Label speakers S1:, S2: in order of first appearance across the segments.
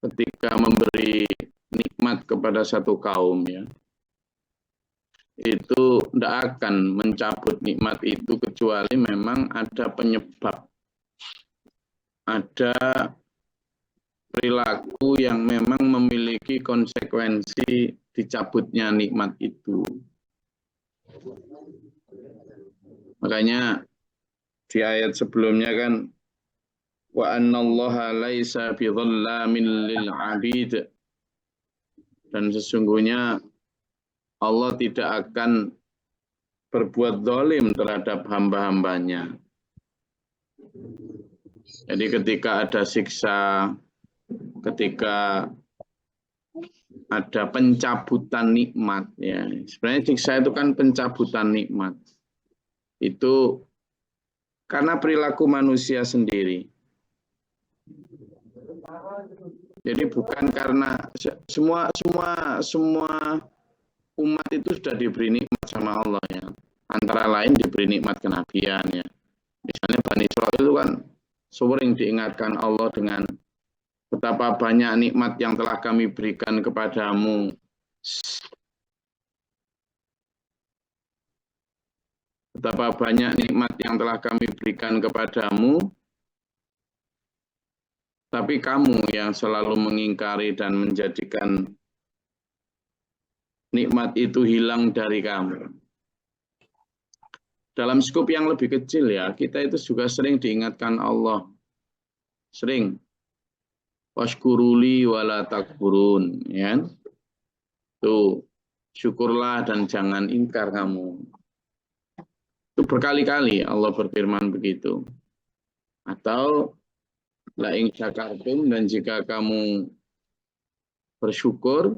S1: ketika memberi nikmat kepada satu kaum, ya, itu tidak akan mencabut nikmat itu kecuali memang ada penyebab, ada perilaku yang memang memiliki konsekuensi dicabutnya nikmat itu. Makanya di ayat sebelumnya kan, wa annallaha laisa bidhallamin lil 'abid, dan sesungguhnya Allah tidak akan berbuat zalim terhadap hamba-hambanya. Jadi ketika ada siksa, ketika ada pencabutan nikmat, ya, sebenarnya siksa itu kan pencabutan nikmat. Itu karena perilaku manusia sendiri. Jadi bukan karena semua umat itu sudah diberi nikmat sama Allah, ya. Antara lain diberi nikmat kenabian, ya. Misalnya Bani Israil itu kan sering diingatkan Allah dengan betapa banyak nikmat yang telah kami berikan kepadamu. Betapa banyak nikmat yang telah kami berikan kepadamu, tapi kamu yang selalu mengingkari dan menjadikan nikmat itu hilang dari kamu. Dalam skup yang lebih kecil, ya, kita itu juga sering diingatkan Allah. Sering. Washkuruli wala takfurun, ya. Tuh, syukurlah dan jangan ingkar kamu. Itu berkali-kali Allah berfirman begitu. Atau la in syakartum, dan jika kamu bersyukur,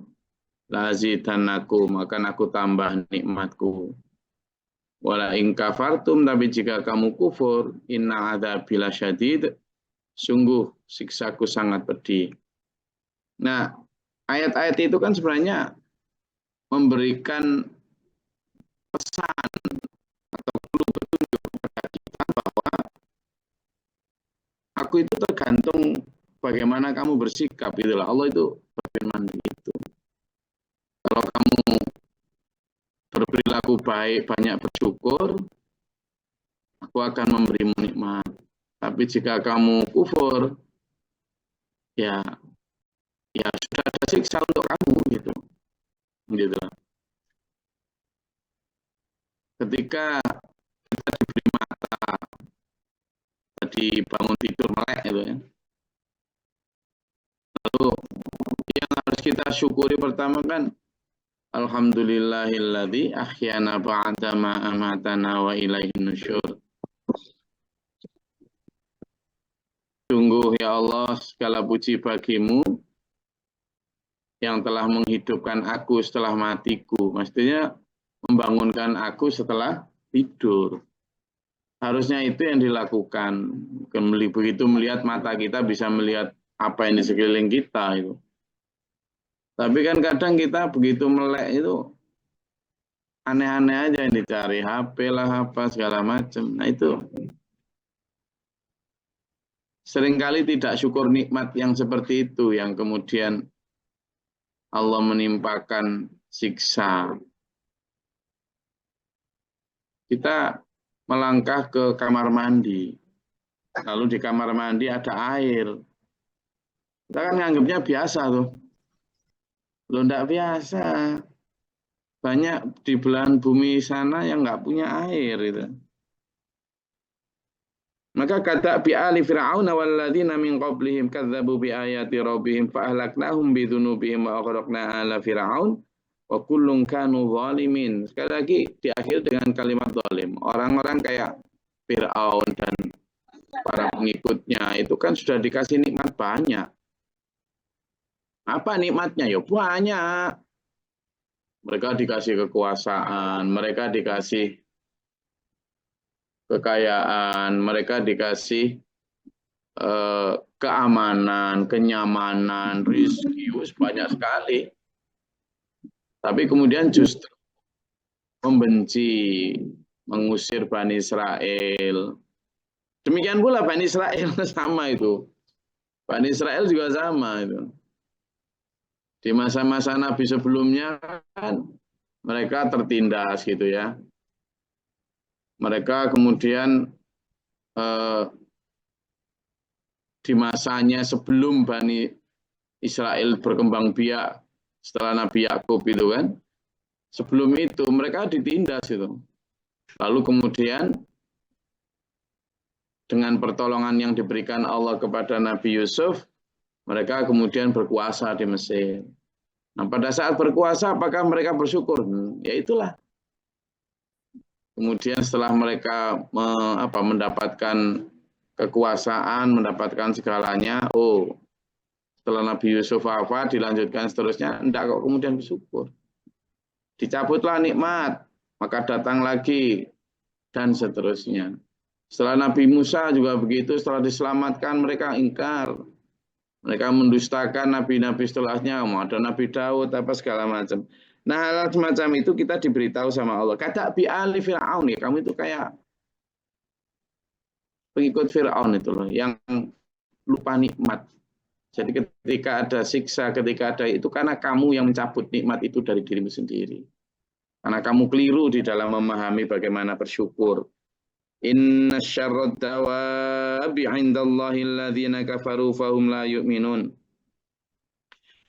S1: la azidannakum, akan aku tambah nikmatku. Wala in kafartum, tapi jika kamu kufur, inna adzabi lasyadid, sungguh siksaku sangat pedih. Nah, ayat-ayat itu kan sebenarnya memberikan pesan atau petunjuk kepada kita bahwa aku itu tergantung bagaimana kamu bersikap, itulah Allah itu berfirman begitu. Kalau kamu berperilaku baik, banyak bersyukur, aku akan memberimu nikmat. Tapi jika kamu kufur, ya sudah ada siksa untuk kamu, gitu. Ketika kita diberi mata, tadi bangun tidur melek, gitu, ya. Lalu yang harus kita syukuri pertama kan, alhamdulillahilladzi ahyana ba'da ma amatana wa ilaihin nusyur. Sungguh ya Allah, segala puji bagimu yang telah menghidupkan aku setelah matiku. Maksudnya membangunkan aku setelah tidur. Harusnya itu yang dilakukan. Begitu melihat, mata kita bisa melihat apa yang di sekeliling kita itu. Tapi kan kadang kita begitu melek itu aneh-aneh aja yang dicari, HP lah, apa segala macam. Nah itu seringkali tidak syukur nikmat yang seperti itu, yang kemudian Allah menimpakan siksa. Kita melangkah ke kamar mandi, lalu di kamar mandi ada air. Kita kan nganggapnya biasa tuh. Loh, enggak biasa. Banyak di belahan bumi sana yang nggak punya air itu. Maka kata bi ali fir'aun walladzina min qablihim kadzdzabu bi ayati rabbihim fa ahlaknahum bi dzunubihim wa aghraqna ala fir'aun wa kullun kanu zalimin. Sekali lagi diakhiri dengan kalimat zalim. Orang-orang kayak Fir'aun dan para pengikutnya itu kan sudah dikasih nikmat banyak. Apa nikmatnya? Ya banyak. Mereka dikasih kekuasaan, mereka dikasih kekayaan, mereka dikasih keamanan, kenyamanan, rezeki, banyak sekali. Tapi kemudian justru membenci, mengusir Bani Israel. Demikian pula Bani Israel sama itu. Bani Israel juga sama itu. Di masa-masa Nabi sebelumnya kan mereka tertindas gitu ya. Mereka kemudian di masanya sebelum Bani Israel berkembang biak setelah Nabi Yakub itu kan, sebelum itu mereka ditindas itu. Lalu kemudian dengan pertolongan yang diberikan Allah kepada Nabi Yusuf, mereka kemudian berkuasa di Mesir. Nah, pada saat berkuasa apakah mereka bersyukur? Ya itulah. Kemudian setelah mereka mendapatkan kekuasaan, mendapatkan segalanya, setelah Nabi Yusuf wafat, dilanjutkan seterusnya, enggak kok kemudian bersyukur. Dicabutlah nikmat, maka datang lagi, dan seterusnya. Setelah Nabi Musa juga begitu, setelah diselamatkan mereka ingkar. Mereka mendustakan nabi-nabi setelahnya, ada Nabi Daud, apa segala macam. Nah, hal semacam itu kita diberitahu sama Allah. Kata bi ali Fir'aun, ya, kamu itu kayak pengikut Fir'aun itu loh, yang lupa nikmat. Jadi ketika ada siksa, ketika ada itu, karena kamu yang mencabut nikmat itu dari dirimu sendiri. Karena kamu keliru di dalam memahami bagaimana bersyukur. Inna syarrad dawabi 'indallahi alladzina kafaru fahum la yu'minun.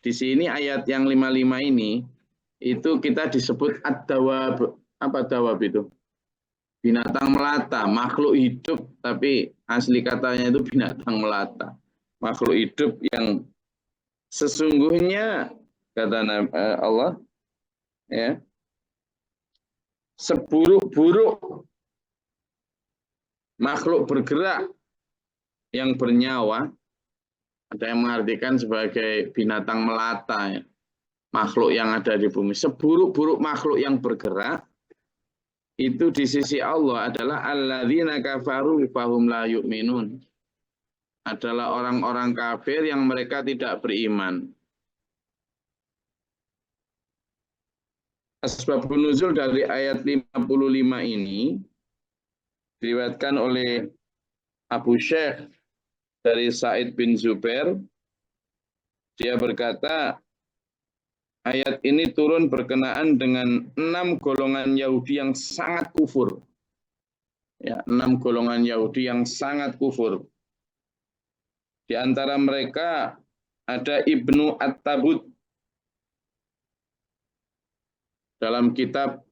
S1: Di sini ayat yang 55 ini itu kita disebut ad-dawab. Apa dawab itu? Binatang melata, makhluk hidup tapi asli katanya itu binatang melata. Makhluk hidup yang sesungguhnya kata Allah ya, seburuk-buruk makhluk bergerak yang bernyawa, ada yang mengartikan sebagai binatang melata ya, makhluk yang ada di bumi. Seburuk-buruk makhluk yang bergerak itu di sisi Allah adalah alladzina kafaru fahum la yu'minun. Adalah orang-orang kafir yang mereka tidak beriman. Asbabun nuzul dari ayat 55 ini diriwayatkan oleh Abu Syekh dari Sa'id bin Zubair. Dia berkata, ayat ini turun berkenaan dengan 6 golongan Yahudi yang sangat kufur. Ya, 6 golongan Yahudi yang sangat kufur. Di antara mereka ada Ibnu At-Tabud dalam kitab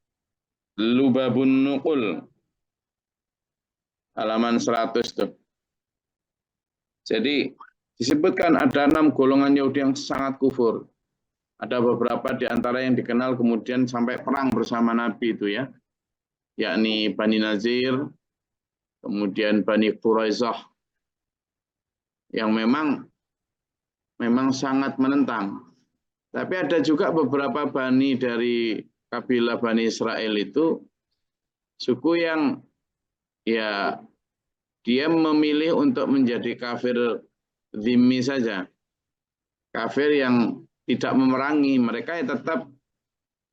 S1: Lubabun Nuqul halaman 100 tuh. Jadi disebutkan ada 6 golongan Yahudi yang sangat kufur. Ada beberapa di antara yang dikenal kemudian sampai perang bersama Nabi itu ya. Yakni Bani Nazir, kemudian Bani Quraizah yang memang sangat menentang. Tapi ada juga beberapa bani dari kabilah Bani Israel itu suku yang ya dia memilih untuk menjadi kafir dhimmi saja. Kafir yang tidak memerangi, mereka tetap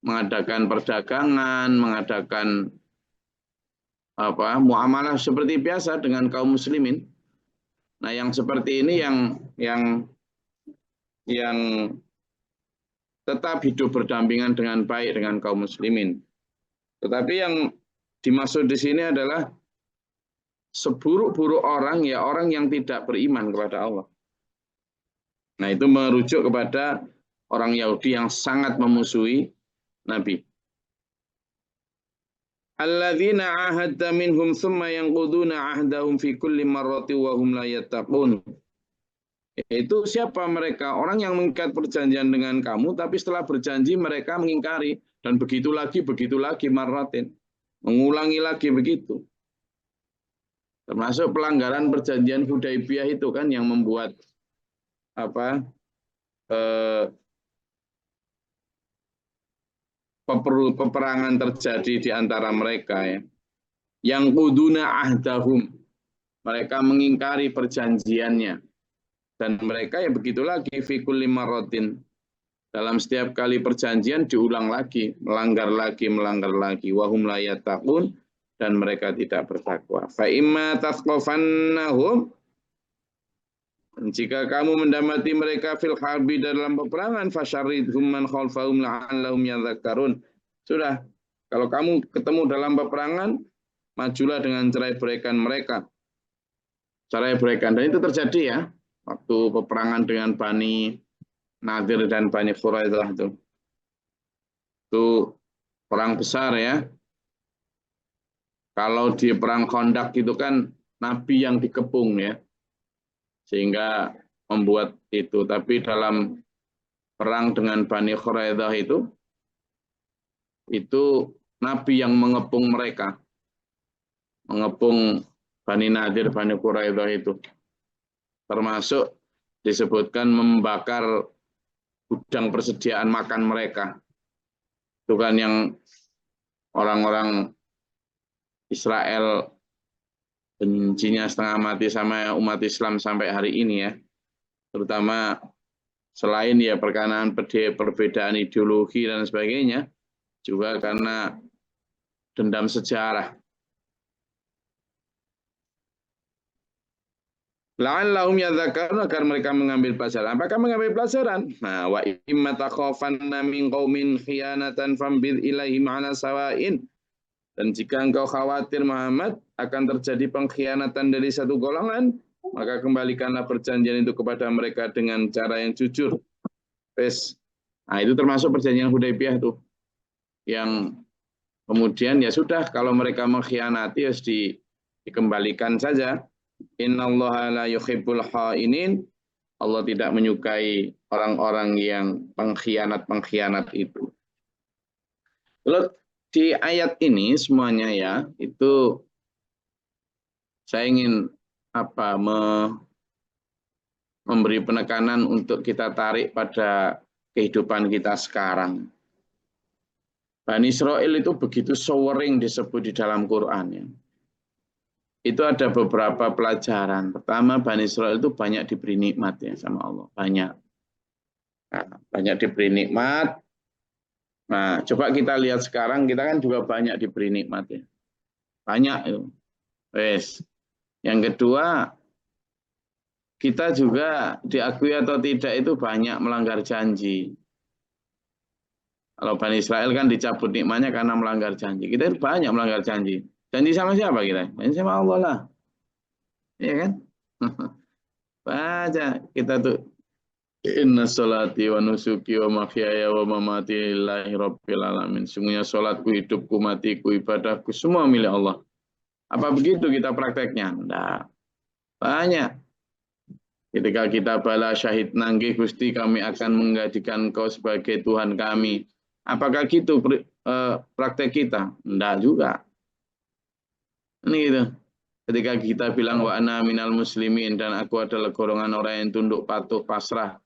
S1: mengadakan perdagangan, mengadakan muamalah seperti biasa dengan kaum muslimin. Nah, yang seperti ini yang tetap hidup berdampingan dengan baik dengan kaum muslimin. Tetapi yang dimaksud di sini adalah seburuk-buruk orang ya orang yang tidak beriman kepada Allah. Nah, itu merujuk kepada orang Yahudi yang sangat memusuhi Nabi. Alladzina ahadta minhum tsumma yanquduna ahdahum fi kulli marrati wa hum la yattaqun. Yaitu siapa mereka? Orang yang mengikat perjanjian dengan kamu, tapi setelah berjanji mereka mengingkari. Dan begitu lagi marratin. Mengulangi lagi begitu. Termasuk pelanggaran perjanjian Hudaibiyah itu kan yang membuat peperangan terjadi di antara mereka ya. Yang quduna ahdahum. Mereka mengingkari perjanjiannya. Dan mereka ya begitu lagi fi kulli marratin. Dalam setiap kali perjanjian diulang lagi, melanggar lagi, wahum la yattaqun, dan mereka tidak bertakwa. Fa imma tasqafannahum, Jika kamu mendapati mereka fil harbi dalam peperangan, fasyaridhum man khalfahum la'allahum yadhakkarun. Sudah, kalau kamu ketemu dalam peperangan, majulah dengan cerai-beraikan mereka. Cerai-beraikan, dan itu terjadi ya, waktu peperangan dengan Bani Nadir dan Bani Quraidah itu. Itu perang besar ya. Kalau di perang Khandaq itu kan Nabi yang dikepung ya, sehingga membuat itu. Tapi dalam perang dengan Bani Quraidah itu Nabi yang mengepung mereka, mengepung Bani Nadir, Bani Quraidah itu, termasuk disebutkan membakar gudang persediaan makan mereka. Itu kan yang orang-orang Israel bencinya setengah mati sama umat Islam sampai hari ini ya. Terutama selain ya perkataan perbedaan ideologi dan sebagainya, juga karena dendam sejarah. La'allahum yadhakkarun, agar mereka mengambil pelajaran. Apakah mengambil pelajaran? Nah, wa imma takhafanna min qaumin khiyanatan fambid ilaihim ala sawain. Dan jika engkau khawatir Muhammad akan terjadi pengkhianatan dari satu golongan, maka kembalikanlah perjanjian itu kepada mereka dengan cara yang jujur. Nah, itu termasuk perjanjian Hudaybiyah tuh. Yang kemudian ya sudah, kalau mereka mengkhianati harus dikembalikan saja. Innallaha la yuhibbul kha'inin. Allah tidak menyukai orang-orang yang pengkhianat-pengkhianat itu. Lalu di ayat ini semuanya ya, itu saya ingin memberi penekanan untuk kita tarik pada kehidupan kita sekarang. Bani Israel itu begitu sering disebut di dalam Quran ya. Itu ada beberapa pelajaran. Pertama, Bani Israel itu banyak diberi nikmat ya sama Allah. Banyak. Nah, banyak diberi nikmat. Nah, coba kita lihat sekarang, kita kan juga banyak diberi nikmat ya. Banyak itu. Yang kedua, kita juga diakui atau tidak itu banyak melanggar janji. Kalau Bani Israel kan dicabut nikmatnya karena melanggar janji. Kita banyak melanggar janji. Janji sama siapa kita? Janji sama Allah lah. Iya kan? Baca kita tuh. Inna sholati wa nusuki wa mahyaya wa mamati lillahi rabbil alamin. Sungguhnya sholatku, hidupku, matiku, ibadahku, semua milik Allah. Apa begitu kita prakteknya? Enggak. Banyak. Ketika kita bala syahid nanggih Gusti, kami akan menjadikan Engkau sebagai Tuhan kami. Apakah gitu praktek kita? Enggak juga. Ini gitu. Ketika kita bilang wa ana minal muslimin, dan aku adalah golongan orang yang tunduk patuh pasrah.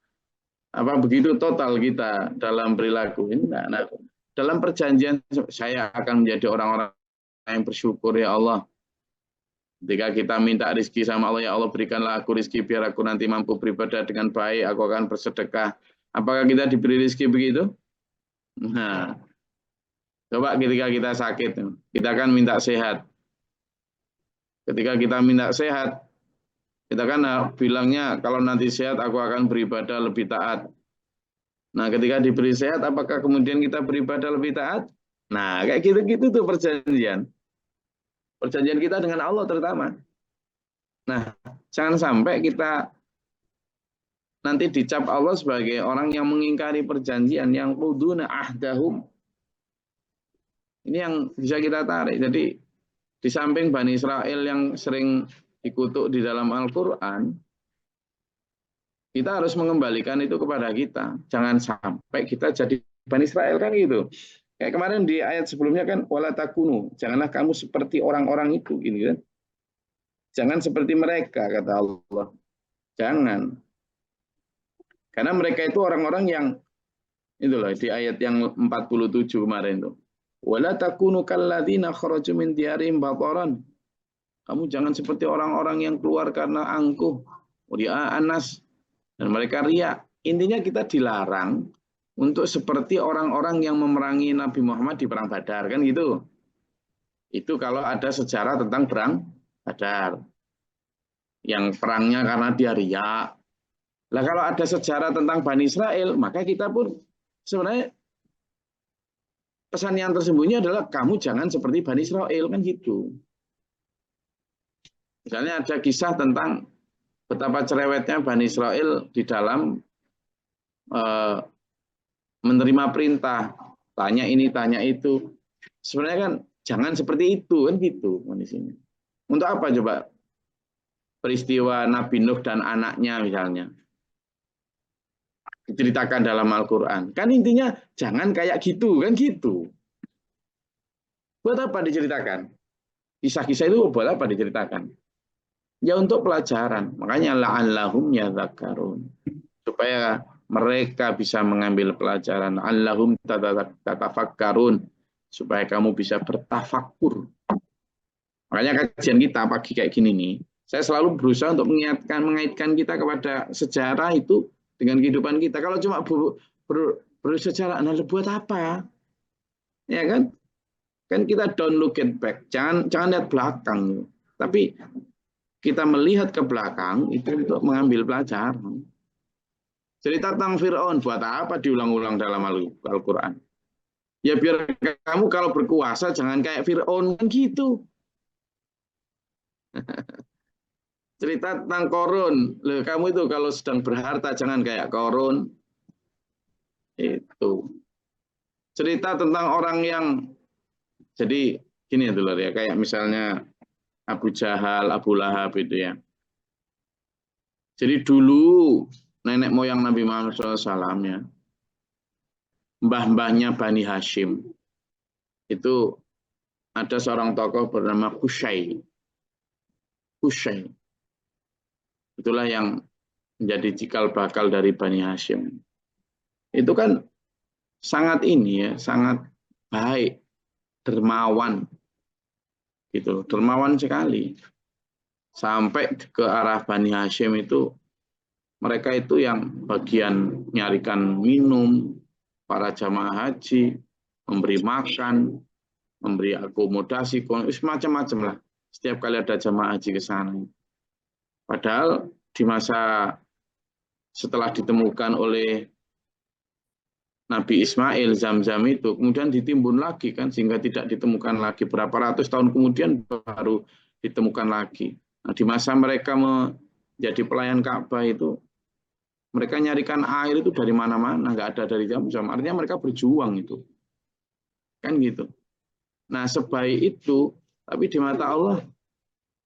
S1: Apa begitu total kita dalam perilaku? Enggak. Nah, dalam perjanjian saya akan menjadi orang-orang yang bersyukur ya Allah. Ketika kita minta rezeki sama Allah, ya Allah berikanlah aku rezeki biar aku nanti mampu beribadah dengan baik, aku akan bersedekah. Apakah kita diberi rezeki begitu? Nah, coba ketika kita sakit, kita kan minta sehat. Ketika kita minta sehat, kita kan bilangnya kalau nanti sehat aku akan beribadah lebih taat. Nah, ketika diberi sehat, apakah kemudian kita beribadah lebih taat? Nah, kayak gitu-gitu tuh perjanjian. Perjanjian kita dengan Allah terutama. Nah, jangan sampai kita nanti dicap Allah sebagai orang yang mengingkari perjanjian, yang quduna ahdahum. Ini yang bisa kita tarik. Jadi, di samping Bani Israel yang sering dikutuk di dalam Al-Quran, kita harus mengembalikan itu kepada kita. Jangan sampai kita jadi Bani Israel kan gitu. Kayak kemarin di ayat sebelumnya kan wala takunu, janganlah kamu seperti orang-orang itu gini kan. Jangan seperti mereka kata Allah. Jangan. Karena mereka itu orang-orang yang itu loh di ayat yang 47 kemarin tuh. Wala takunu kalladzina kharaju min diyarihim bataran. Kamu jangan seperti orang-orang yang keluar karena angkuh, anas, dan mereka riya. Intinya kita dilarang untuk seperti orang-orang yang memerangi Nabi Muhammad di perang Badar kan gitu. Itu kalau ada sejarah tentang perang Badar. Yang perangnya karena dia riya, Lah kalau ada sejarah tentang Bani Israel, maka kita pun sebenarnya pesan yang tersembunyi adalah kamu jangan seperti Bani Israel, kan gitu. Misalnya ada kisah tentang betapa cerewetnya Bani Israel di dalam eh, menerima perintah, tanya ini, tanya itu. Sebenarnya kan jangan seperti itu, kan gitu kondisinya. Untuk apa coba peristiwa Nabi Nuh dan anaknya misalnya diceritakan dalam Al-Quran? Kan intinya jangan kayak gitu, kan gitu. Buat apa diceritakan? Kisah-kisah itu buat apa diceritakan? Ya untuk pelajaran. Makanya la'allahum yadzakarun. Supaya mereka bisa mengambil pelajaran. Allahum tatafakkarun. Supaya kamu bisa bertafakur. Makanya kajian kita pagi kayak gini nih, saya selalu berusaha untuk mengaitkan kita kepada sejarah itu dengan kehidupan kita. Kalau cuma bersejarah, nah buat apa? Ya kan? Kan kita don't look at back, jangan lihat belakang. Tapi kita melihat ke belakang itu untuk mengambil pelajaran. Cerita tentang Fir'aun, buat apa diulang-ulang dalam Al-Quran? Ya biar kamu kalau berkuasa jangan kayak Fir'aun, kan gitu. Cerita tentang korun, loh, kamu itu kalau sedang berharta jangan kayak korun. Itu cerita tentang orang yang jadi gini ya dulu ya, kayak misalnya Abu Jahal, Abu Lahab itu ya. Jadi dulu nenek moyang Nabi Muhammad SAW ya, mbah-mbahnya Bani Hashim itu ada seorang tokoh bernama Qusay. Qusay itulah yang menjadi cikal bakal dari Bani Hashim. Itu kan sangat ini ya, sangat baik, dermawan gitu, dermawan sekali. Sampai ke arah Bani Hashim itu mereka itu yang bagian nyarikan minum para jamaah haji, memberi makan, memberi akomodasi, macam-macam lah. Setiap kali ada jamaah haji ke sana. Padahal di masa setelah ditemukan oleh Nabi Ismail Zam-Zam itu kemudian ditimbun lagi kan sehingga tidak ditemukan lagi, berapa ratus tahun kemudian baru ditemukan lagi. Nah, di masa mereka menjadi pelayan Ka'bah itu mereka nyarikan air itu dari mana-mana, nggak ada dari Zam-Zam. Artinya mereka berjuang itu. Kan gitu. Nah, sebaik itu tapi di mata Allah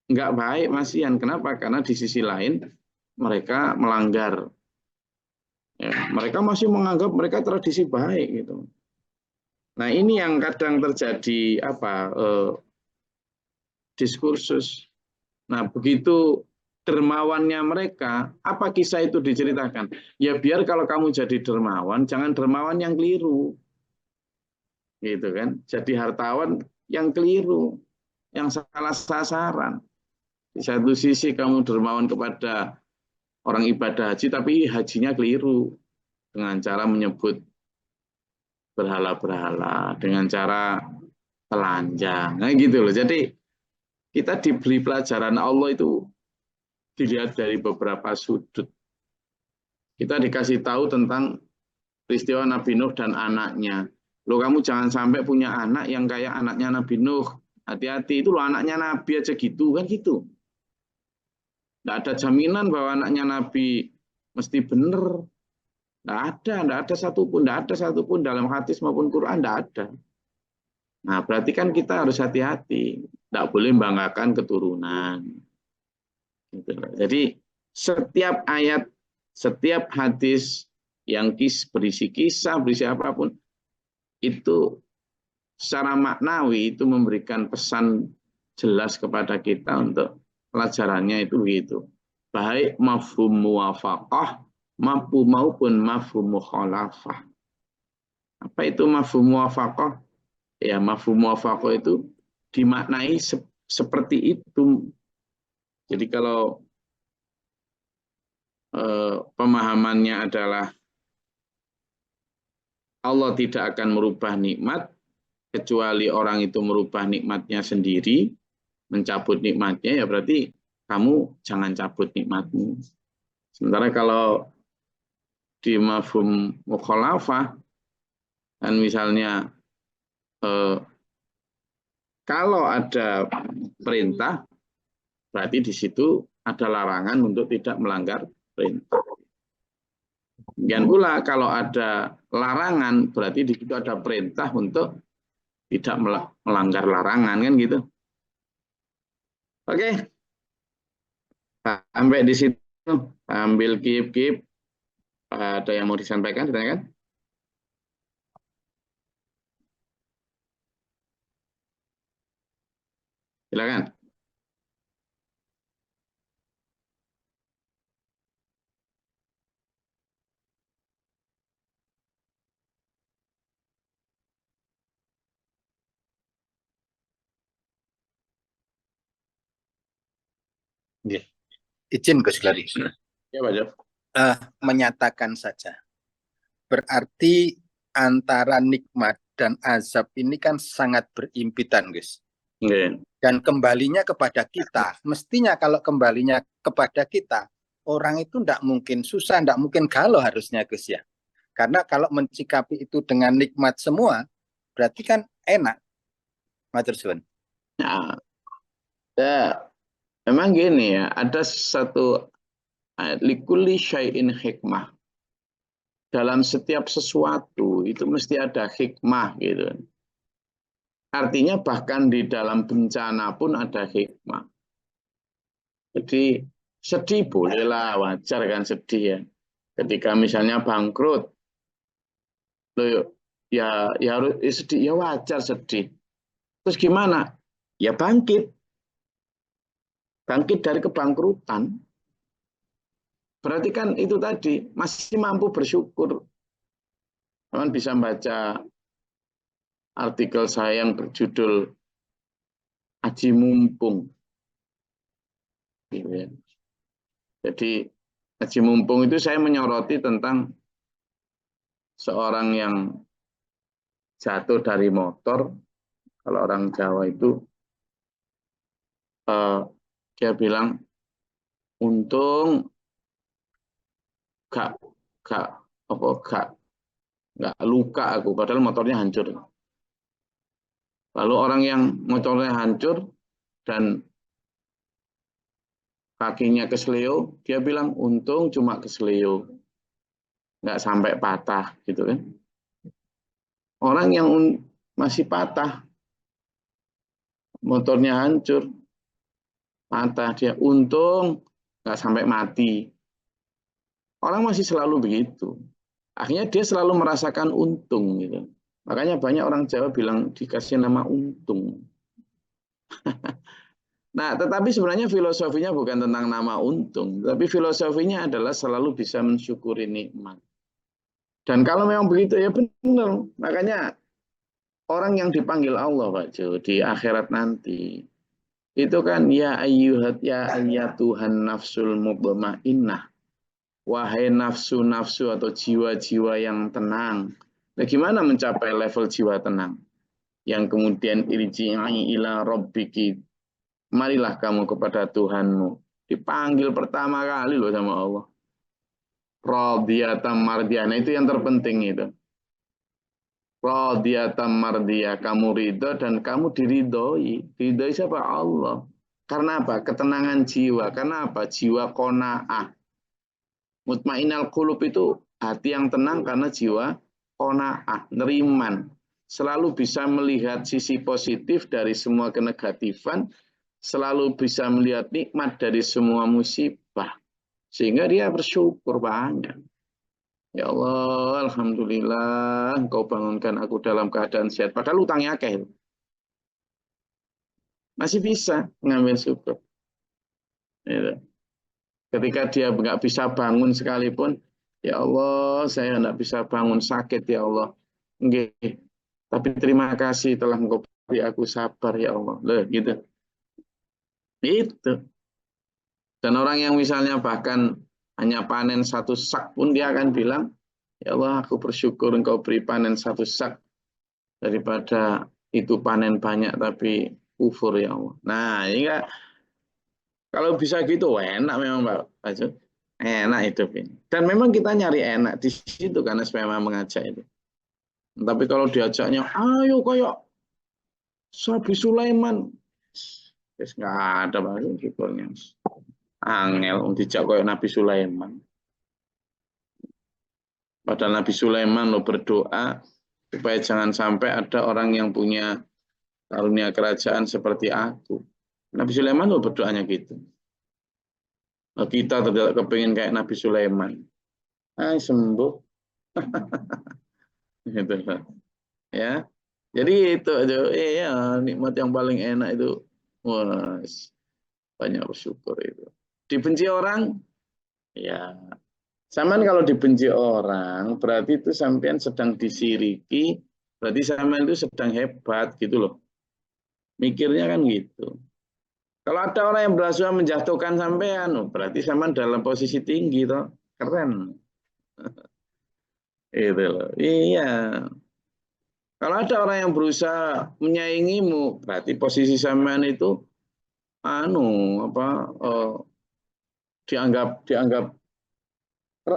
S1: nggak baik Masian. Kenapa? Karena di sisi lain mereka melanggar. Ya, mereka masih menganggap mereka tradisi baik gitu. Nah, ini yang kadang terjadi diskursus. Nah, begitu dermawannya mereka, apa kisah itu diceritakan? Ya biar kalau kamu jadi dermawan, jangan dermawan yang keliru. Gitu kan? Jadi hartawan yang keliru, yang salah sasaran. Di satu sisi kamu dermawan kepada orang ibadah haji, tapi hajinya keliru dengan cara menyebut berhala-berhala, dengan cara telanjang, nah gitu loh. Jadi kita diberi pelajaran Allah itu dilihat dari beberapa sudut. Kita dikasih tahu tentang peristiwa Nabi Nuh dan anaknya. Loh kamu jangan sampai punya anak yang kayak anaknya Nabi Nuh. Hati-hati, itu loh anaknya Nabi aja gitu, kan gitu. Nggak ada jaminan bahwa anaknya Nabi mesti benar. Nggak ada satupun dalam hadis maupun Quran, nggak ada. Nah, berarti kan kita harus hati-hati. Nggak boleh membanggakan keturunan. Gitu. Jadi setiap ayat, setiap hadis yang berisi kisah, berisi apapun, itu secara maknawi itu memberikan pesan jelas kepada kita untuk pelajarannya itu begitu. Baik mafhum muwafaqah maupun mafhum mukhalafah. Apa itu mafhum muwafaqah? Ya, mafhum muwafaqah itu dimaknai seperti itu. Jadi kalau pemahamannya adalah Allah tidak akan merubah nikmat kecuali orang itu merubah nikmatnya sendiri, mencabut nikmatnya, ya berarti kamu jangan cabut nikmatmu. Sementara kalau di mafhum mukhalafah, dan misalnya kalau ada perintah, berarti di situ ada larangan untuk tidak melanggar perintah. Demikian pula kalau ada larangan, berarti di situ ada perintah untuk tidak melanggar larangan, kan gitu. Oke, sampai di situ. Ambil kip-kip. Ada yang mau disampaikan, ditanyakan? Silakan.
S2: Ya. Izin Gus Gladi.
S1: Ya, Pak Jo.
S2: Menyatakan saja. Berarti antara nikmat dan azab ini kan sangat berimpitan, Gus.
S1: Okay.
S2: Dan kembalinya kepada kita. Mestinya kalau kembalinya kepada kita, orang itu tidak mungkin susah, tidak mungkin galau harusnya, Gus ya. Karena kalau mencikapi itu dengan nikmat semua, berarti kan enak. Matur suwun.
S1: Nah, ya, memang gini ya, ada satu likulli syai'in hikmah. Dalam setiap sesuatu itu mesti ada hikmah gitu. Artinya bahkan di dalam bencana pun ada hikmah. Jadi sedih bolehlah, wajar kan sedih ya. Ketika misalnya bangkrut, ya harus sedih, ya wajar sedih. Terus gimana? Ya bangkit dari kebangkrutan. Berarti kan itu tadi masih mampu bersyukur. Teman bisa baca artikel saya yang berjudul Aji Mumpung. Gitu ya. Jadi Aji Mumpung itu saya menyoroti tentang seorang yang jatuh dari motor. Kalau orang Jawa itu dia bilang untung gak luka aku, padahal motornya hancur. Lalu orang yang motornya hancur dan kakinya kesleo, dia bilang untung cuma kesleo, nggak sampai patah gitu kan. Orang yang masih patah, motornya hancur, patah, dia untung nggak sampai mati. Orang masih selalu begitu. Akhirnya dia selalu merasakan untung gitu. Makanya banyak orang Jawa bilang dikasih nama untung. Nah, tetapi sebenarnya filosofinya bukan tentang nama untung, tapi filosofinya adalah selalu bisa mensyukuri nikmat. Dan kalau memang begitu ya benar. Makanya orang yang dipanggil Allah, Pak Jo, di akhirat nanti, itu kan ya ayyuhat ya ayyatuhan nafsul mutmainnah. Wahai nafsu-nafsu atau jiwa-jiwa yang tenang. Nah, gimana mencapai level jiwa tenang? Yang kemudian irji'i ila rabbiki, marilah kamu kepada Tuhanmu. Dipanggil pertama kali loh sama Allah. Radiyatan mardiyah. Nah, itu yang terpenting itu. Radiyatan mardiyah. Kamu ridho dan kamu diridhoi. Diridhoi siapa? Allah. Karena apa? Ketenangan jiwa. Karena apa? Jiwa qanaah. Mutmainal qulub itu hati yang tenang karena jiwa qanaah, neriman. Selalu bisa melihat sisi positif dari semua kenegatifan, selalu bisa melihat nikmat dari semua musibah. Sehingga dia bersyukur banyak. Ya Allah, alhamdulillah engkau bangunkan aku dalam keadaan sehat. Padahal utangnya akeh. Masih bisa mengambil syukur. Ketika dia nggak bisa bangun sekalipun, ya Allah, saya nggak bisa bangun, sakit ya Allah. Nggih. Tapi terima kasih telah engkau beri aku sabar ya Allah. Loh, gitu. Itu. Dan orang yang misalnya bahkan hanya panen satu sak pun dia akan bilang, ya Allah aku bersyukur engkau beri panen satu sak daripada itu panen banyak tapi kufur ya Allah. Nah, ini kalau bisa gitu enak memang Pak Ajun. Enak hidup ini. Dan memang kita nyari enak di situ karena memang mengajak itu. Tapi kalau diajaknya, ayo kayak Sabi Sulaiman, terus nggak ada baru syukurnya. Angel, dijak kayak Nabi Sulaiman. Padahal Nabi Sulaiman lo berdoa supaya jangan sampai ada orang yang punya karunia kerajaan seperti aku. Nabi Sulaiman lo berdoanya gitu. Nah, kita tidak kepingin kayak Nabi Sulaiman. Sembuh. Gitu. Ya. Jadi itu aja. Ya, nikmat yang paling enak itu. Wah, banyak bersyukur itu. Dibenci orang, ya. Sampean kalau dibenci orang, berarti itu sampean sedang disiriki, berarti sampean itu sedang hebat gitu loh. Mikirnya kan gitu. Kalau ada orang yang berusaha menjatuhkan sampean, berarti sampean dalam posisi tinggi toh. Keren. Itu loh. Iya. Kalau ada orang yang berusaha menyaingimu, berarti posisi sampean itu dianggap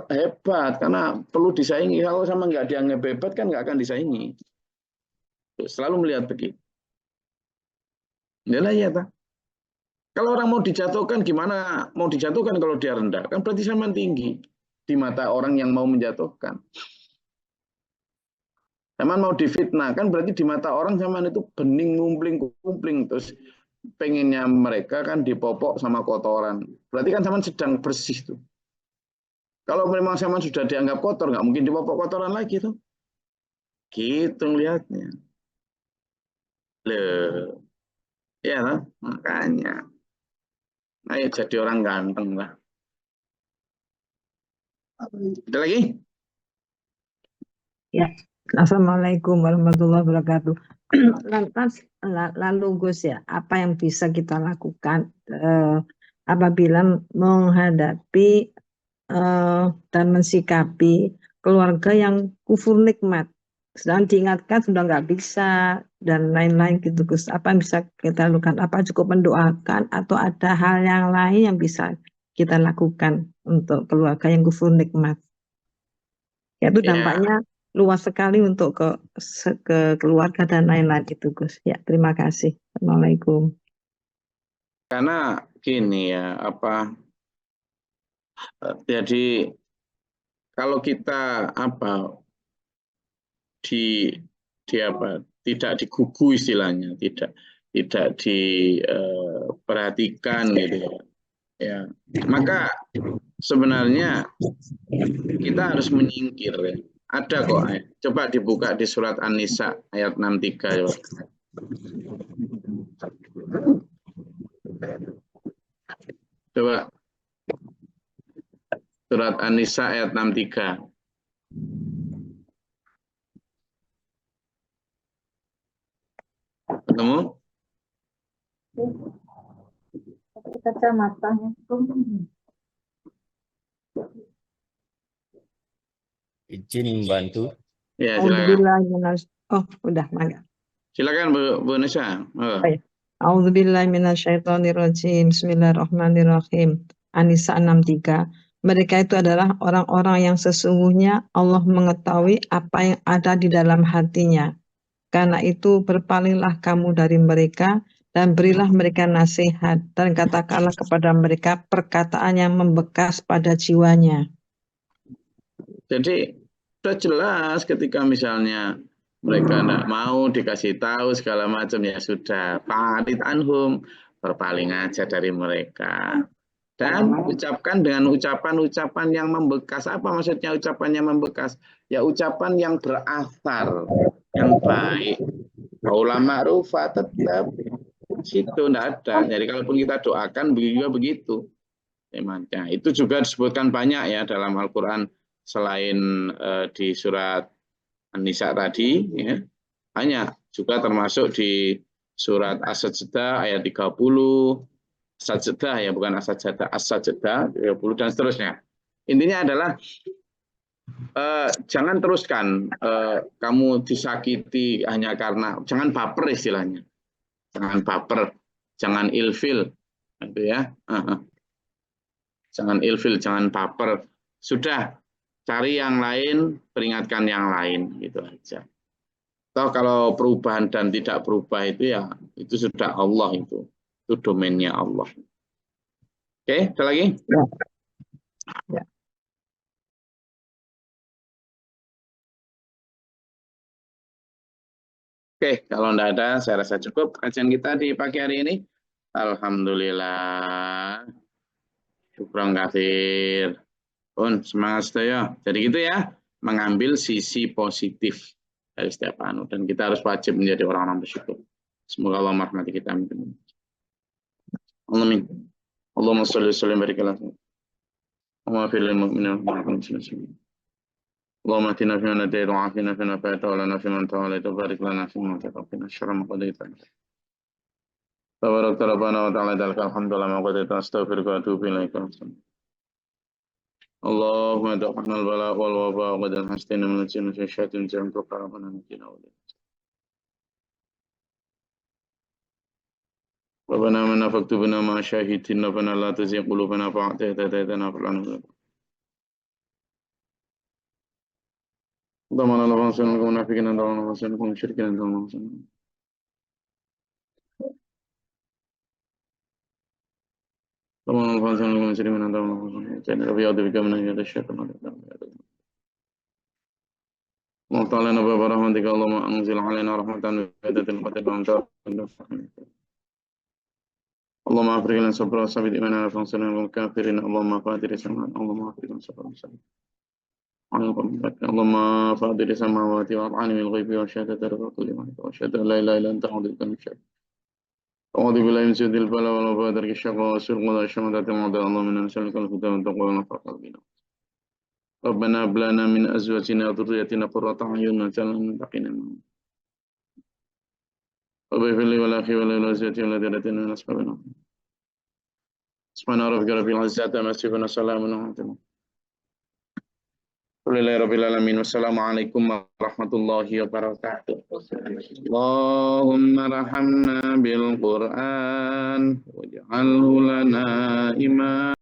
S1: hebat karena perlu disaingi. Kalau sama nggak dianggap hebat kan nggak akan disaingi. Selalu melihat begitu. Ya, tak. Kalau orang mau dijatuhkan gimana? Mau dijatuhkan kalau dia rendah kan berarti sama tinggi di mata orang yang mau menjatuhkan. Sama mau difitnah kan berarti di mata orang sama itu bening ngumpling terus pengennya mereka kan dipopok sama kotoran. Berarti kan sama sedang bersih tuh. Kalau memang sama sudah dianggap kotor nggak mungkin dipopok kotoran lagi tuh. Gitu lihatnya. Loh. Ya, makanya. Ayo jadi orang ganteng lah. Ada lagi?
S3: Ya, Assalamualaikum warahmatullahi wabarakatuh. Lantas, lalu Gus ya, apa yang bisa kita lakukan apabila menghadapi dan mensikapi keluarga yang kufur nikmat, sedang diingatkan sudah nggak bisa dan lain-lain gitu Gus. Apa yang bisa kita lakukan? Apa cukup mendoakan atau ada hal yang lain yang bisa kita lakukan untuk keluarga yang kufur nikmat? Yaitu dampaknya luas sekali untuk ke keluarga dan lain-lain itu Gus. Ya, terima kasih. Assalamualaikum.
S1: Karena gini ya, jadi kalau kita tidak digugu istilahnya, tidak diperhatikan gitu ya. Ya, maka sebenarnya kita harus menyingkir ya. Ada kok, coba dibuka di surat An-Nisa ayat 63 ya. Coba surat An-Nisa ayat 63. Ketemu?
S3: Kacamatanya.
S4: Izin membantu.
S1: Ya, silakan.
S3: Oh, udah, mangga.
S1: Silakan Bu Nisa.
S3: A'udzubillahi minasyaitonirrajim. Bismillahirrahmanirrahim. An-Nisa 63. Mereka itu adalah orang-orang yang sesungguhnya Allah mengetahui apa yang ada di dalam hatinya. Karena itu berpalinglah kamu dari mereka dan berilah mereka nasihat dan katakanlah kepada mereka perkataan yang membekas pada jiwanya.
S1: Jadi sudah jelas ketika misalnya mereka tidak mau dikasih tahu segala macam ya sudah parit anhum, berpaling aja dari mereka dan ucapkan dengan ucapan-ucapan yang membekas. Apa maksudnya ucapan yang membekas? Ya ucapan yang berasar, yang baik. Ulama ma'rufah tetap situ tidak ada. Jadi kalaupun kita doakan juga begitu. Temanya itu juga disebutkan banyak ya dalam Al-Quran selain di surat An-Nisa tadi ya. Banyak juga termasuk di surat As-Sajdah ayat 30, Sajdah ya bukan As-Sajdah, As-Sajdah 30 dan seterusnya. Intinya adalah jangan teruskan kamu disakiti hanya karena, jangan baper istilahnya. Jangan baper, jangan ilfil gitu ya. Jangan ilfil, jangan baper. Sudah, cari yang lain, peringatkan yang lain, gitu aja. Toh kalau perubahan dan tidak berubah itu ya, itu sudah Allah itu domainnya Allah. Oke, ada lagi?
S3: Ya. Ya.
S1: Oke, kalau tidak ada, saya rasa cukup kajian kita di pagi hari ini. Alhamdulillah. Syukran kafir. Semangat saya. Jadi gitu ya, mengambil sisi positif dari setiap anu. Dan kita harus wajib menjadi orang-orang bersyukur. Semoga Allah merahmati kita. Amin. Allahumma sholli wa sallim barik ala Allahumma fil mu'minin اللهم اهدنا فيمن هديت وعافنا فيما عافيت ولنا فيمن توليت وبارك لنا فيما اعطيت وقنا شر ما قضيت تبارك ربنا وتعالى ذلك الحمد لله ما قضيت استغفرك واتوب اليك اللهم ادفعنا البلاء والوباء وقد الحسدين من الجن في الشياطين جعلت ربنا نجينا وليك ربنا آمنا فاكتبنا مع الشاهدين ربنا لا تزغ قلوبنا بعد إذ هديتنا وهب لنا ضمن الله فانصرنا المنافقين ضمن الله فانصرنا المشركين ضمن الله فانصرنا ضمن الله فانصرنا المسلمين ضمن الله فانصرنا ربي أعوذ بك من يد الشيطان اللهم تعالى نبأ برحمتك اللهم أنزل علينا رحمة بيدة القدر وأنت اللهم أفرغ لنا صبرا وثبت إيماننا فانصرنا على الكافرين اللهم فاطر السماوات اللهم أفرغ لنا صبرا وثبت اللهم فاطر السماوات والأرض عالم الغيب والشهادة رب كل ملك وأشهد أن لا إله إلا أنت أعوذ بك من شر أعوذ بالله من سوء البلاء والوباء ودرك الشقاء وسوء القضاء والشماتة المعداء اللهم إنا نسألك الهدى والتقوى والعفو والغنى ربنا هب لنا من أزواجنا وذريتنا قرة أعين واجعلنا للمتقين إماما وبارك لي ولأخي ولوالدتي والذين آمنوا أصحابنا سبحان ربك رب العزة عما يصفون وسلام على المرسلين Alhamdulillahi rabbil alamin. Wassalamualaikum warahmatullahi wabarakatuh. Allahumma rahamna bil Qur'an waj'alhu lana imama.